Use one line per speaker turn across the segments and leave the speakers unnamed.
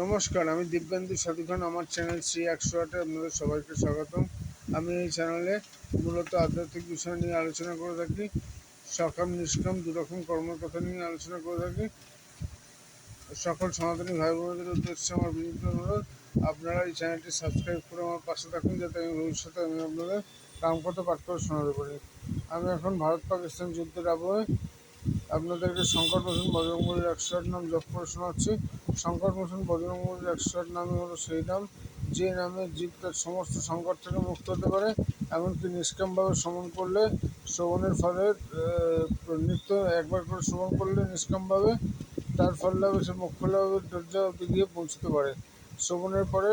নমস্কার, আমি দিব্যেন্দু সাধু খান। আমার চ্যানেল শ্রী 108-এ আপনাদের সবাইকে স্বাগতম। আমি এই চ্যানেলে মূলত আধ্যাত্মিক বিষয় নিয়ে আলোচনা করে থাকি। সকাম নিষ্কাম দুরকম কর্মের কথা নিয়ে আলোচনা করে থাকি। সকল সনাতনী ভাই বোনদের উদ্দেশ্যে আমার বিনীত অনুরোধ, আপনারা এই চ্যানেলটি সাবস্ক্রাইব করে আমার পাশে থাকুন, যাতে ভবিষ্যতে আমি আপনাদের রামকথা পাঠ করে শোনাতে পারি। আমি এখন ভারত পাকিস্তান যুদ্ধের আবহে আপনাদেরকে সংকট মোচন বজরংবলীর 108 নাম জপ করে শোনাচ্ছি। সংকট মোচন বজরংবলীর 108 নামই হলো সেই নাম, যে নামে জীব তার সমস্ত সংকট থেকে মুক্ত হতে পারে। এমনকি নিষ্কামভাবে শ্রবণ করলে, শ্রবণের ফলে নিত্য একবার করে শ্রবণ করলে নিষ্কামভাবে তার ফল লাভে সে মোক্ষ লাভের দরজা অব্দি গিয়ে পৌঁছতে পারে। শ্রবণের পরে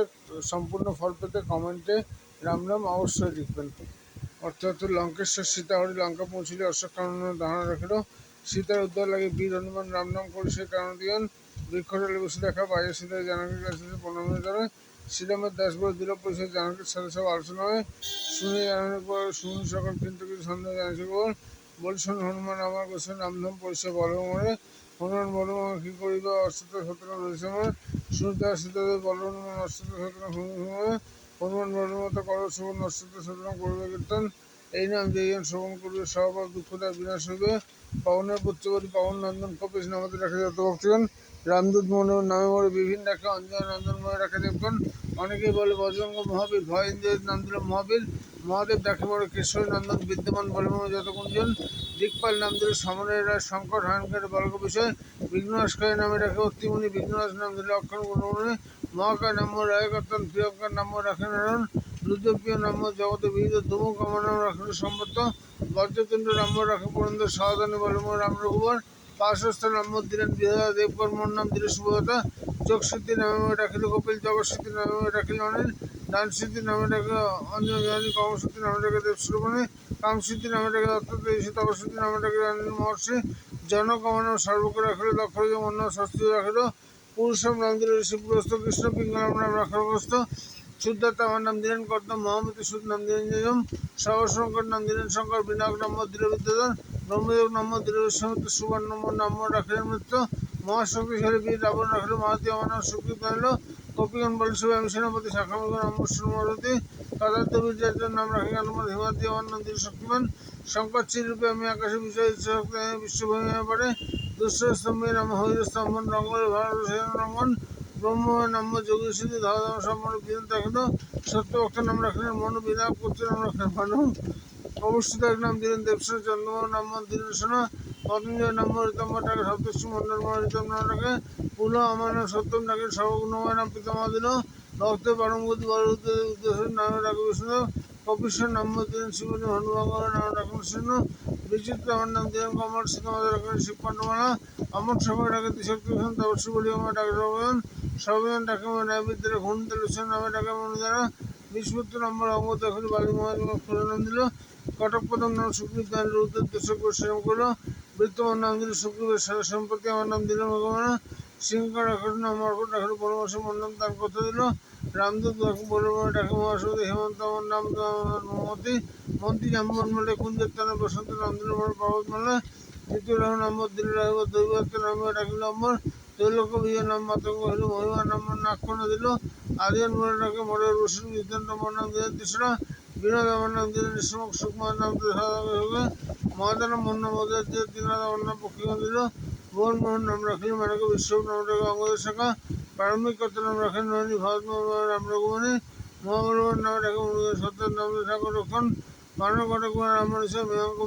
সম্পূর্ণ ফল পেতে কমেন্টে রাম নাম অবশ্যই লিখবেন। অর্থাৎ লঙ্কেশ্বর সীতাহরি লঙ্কা পৌঁছিলে অশোক কানন ধারণা রাখিল। সীতার উদ্ধার লাগে বীর হনুমান রাম নাম করে সেই কারণ দিয়েন। বৃক্ষটালে বসে দেখা বাইরে সীতায় জানকীর কাছে প্রণামী করে শ্রীরামের দাস বলে দিল পরিচয়। জানকীর সাথে সব আলোচনা হয়। শুনে জানানোর পর শুনি সকল, কিন্তু কিছু সন্দেহ জানিয়েছে বল বলছেন হনুমান আমার গোসেন নামধাম পরিচয় বল মরে। হনুমান বল কি করিব অষ্টত শতনা রয়েছে আমার। শুনিতে সীতাদের বল হনুমান অষ্টত শতনা হনুমান বল মতো করো শ্রবণ অষ্টত শতনা করবে কীর্তন। এই নাম যেজন শ্রবণ করবে সব দুঃখতা বিনাশ হইবে। পাবনের পুত্রবতী পাবন নন্দন কপিস নামতে রাখে যত ভক্তজন। রামদূত মনে নামে মরে বিভিন্ন ডাকে অঞ্জয় নন্দন মনে রাখে দেবগণ। অনেকেই বলে বজরঙ্গ মহাবীর, ভয় ইন্দ্রের নাম দিল মহাবীর। মহাদেব ডাকে মরে কেশরী নন্দন বিদ্যমান বলে মনে যত গুঞ্জন। দিকপাল নাম দিল সমরের রায়, শঙ্কর হায়নকার বর্গ বিষয়। বিঘ্নস্কায় নামে রাখে অত্রিমুনি, বিঘ্নরাজ নাম দিল অক্ষণ গুণমণি। মহাকায় নাম্য রায় কর্তন, প্রিয়ঙ্কার নাম্য রাখে নারায়ণ। রুদ্রপ্রিয় নাম্য জগতে বিহিত, ধুমুক আমার নাম রাখল সম্পত্ত। বজ্রতুণ্ড নাম্য রাখে পুরন্দর, সাবধানী বলময় রাম রঘুবর। পার্শ্বস্থ নাম্য দিলেন বিধাতা, দেবকর্মর নাম দিল শুভতা। যোগসিদ্ধি নামে রাখিল কপিল, জগৎসিদ্ধি নামে রাখিল অনিল। দানসিদ্ধি নামে রাখে অঞ্জনী, কর্মসিদ্ধি নামে রাখে দেবশ্রবণী। কামসিদ্ধি নামে রাখে দত্তদেশী, তপসিদ্ধি নামে রাখে অনিল মহর্ষি। জনকমন সর্বকে রাখিল, দক্ষ মন্য শাস্ত্রী রাখিল। পুরুষম নাম দিল ঋষিপুরস্থ, কৃষ্ণ পিঙ্গলাম নাম রাখার গ্রস্ত। শুদ্ধাত্মা আমার নাম দিলেন কর্দম, মহামতি সুদ নাম দিলেন যজম। সর্বশঙ্কর নাম দিলেন শঙ্কর, বিনায়ক নাম দিল বিদ্যাধর। ব্রহ্মদেব নাম দিল বিশ্বমিত্র, সুবর্ণ নাম রাখিলেন মৃত্য। মহাশক্তিশালী বীর রাবণ রাখিল মাহাতি, আমার নাম সুগ্রীব আনিল। কপিগণ বলে শুভ আমি সেনাপতি, শাখামিগণ নাম শ্রীমারতী। কাদার্থ বীর্যার্জুন নাম রাখি হনুমান, হিমাদি আমার নাম দিল শক্তিমান। শঙ্কর চিরূপে আমি আকাশে বিজয় বিশ্বভূমি পড়ে। দুঃস্তম্ভে নাম হইল স্তম্ভন, রঙ্গলে ভারত রঙ্গন। ব্রহ্মময় নাম যোগী সিদ্ধি, ধরাধাম সম্পন্ন বিধান রাখিল। সত্যভক্ত নাম রাখিলেন মনু, বিনায়ক পুত্র নাম রাখিলেন ভানু। অবস্থিত এক নাম দিলেন দেবসেন, চন্দ্রমা নাম দিলেন সোনা। পতঞ্জয় নাম ঋতম্ব ডাকে, সপ্তর্ষি মন্ডলময় ঋতম নাম ডাকে। পুল আমার নাম সত্যম ডাকে, সর্বগুণময় নাম পিতামহ দিল। ভক্ত পারমগতি বল উদ্দেশ্য নামে ডাকে বিষ্ণু। কপিশ্বর নাম দিলেন শিবনী, হনুভঙ্গ নাম ডাকেন সিন্ধু। বিচিত্র আমার নাম দিলেন কমল, সীতামাতা রাখেন শিবপাণ্ডমালা। আমার সময় ডাকে ত্রিশক্তি ভীষণ, তপস্বী বলি আমার ডাকে সর্বজন। সর্বজন ডাকে ন্যায়বিদ্যার ঘূর্ণ তেলুষণ নামে ডাকে মনুদারা। বিষপুত্র নম্বর অঙ্গ দখল বালি মহাজ নাম দিল। কটক পদম নাম সুগ্রীব, দান রুদ্রের দর্শক সেরম করলো। বৃত্তমান নাম দিল সুগ্রীবের সারা সম্পত্তি, আমার নাম দিল ভগবান। সিংহ রাখল নাম মর্কট রাখল, বনবাসী মন্ডল দান কথা দিল। রামদূত বলবনে ডাকে মহাসুদী, হেমন্ত আমার নাম মতি। মন্ত্রী জাম্বনমালে কুঞ্জত্তানে বসন্ত নাম দিল পর্বতমালা। দ্বিতীয় রাহু নাম দিল রাহুবত, দৈবত্য নাম ডাকিল অম্বর। তৈলক্য বিজয় নাম মাতঙ্গ হইল, মহিমা নাম নাক্ষণ দিল। আদিয়ান মনে ডাকে মরে রসুন, বিদ্যান নম্বর নাম দিলেন তৃষ্ণা। বিনোদ আমার নাম দিলেন নিঃসমক, সুকুমার নাম হোক। মহাদান মন্ন মদের দিয়ে দিনাদ আমার নাম পক্ষীগণ দিল। মোহন মোহন নাম রাখিল মানকে, বিশ্ব নাম রাখে অঙ্গদের শাখা। প্রারম্ভিক কর্তা নাম রাখেন নয়নী, ভারত রাম রঘুমণি। মহাবলবান নামে ডাকে মুরুগের, সত্যের নাম ঠাকুর রক্ষণ। মানব ঘটক রাম মানুষের মেয়ঙ্ক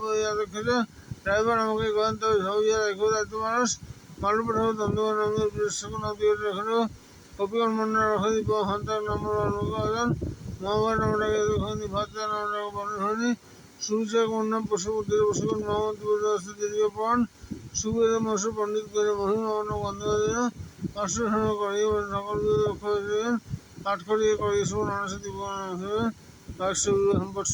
খেতে। ড্রাইভার আমাকে গয়ন তবে সবিয়া রেখো দায়িত্ব মানুষ। মালব ঠাকুর দন্দগণ নাম বীরসকল নাম দিয়ে রাখল। কপিগণ মন্না রাখা দিব হন্তার নাম অনুগাজন। মহাভারত নাম ডাকে ভাতা নাম ডাকে বরণ হয়নি। সুবিচার নাম পশুপতি পশুগণ মহামন্ত্রী দীর্ঘ প্রাণ। সুবেদ মশু পণ্ডিত করে মহিমা গন্ধ পার্শ্ব করিয়ে সকল পাঠ করিয়ে করিয়ে শুভ নানা সাথী বাক্য সম্পর্ক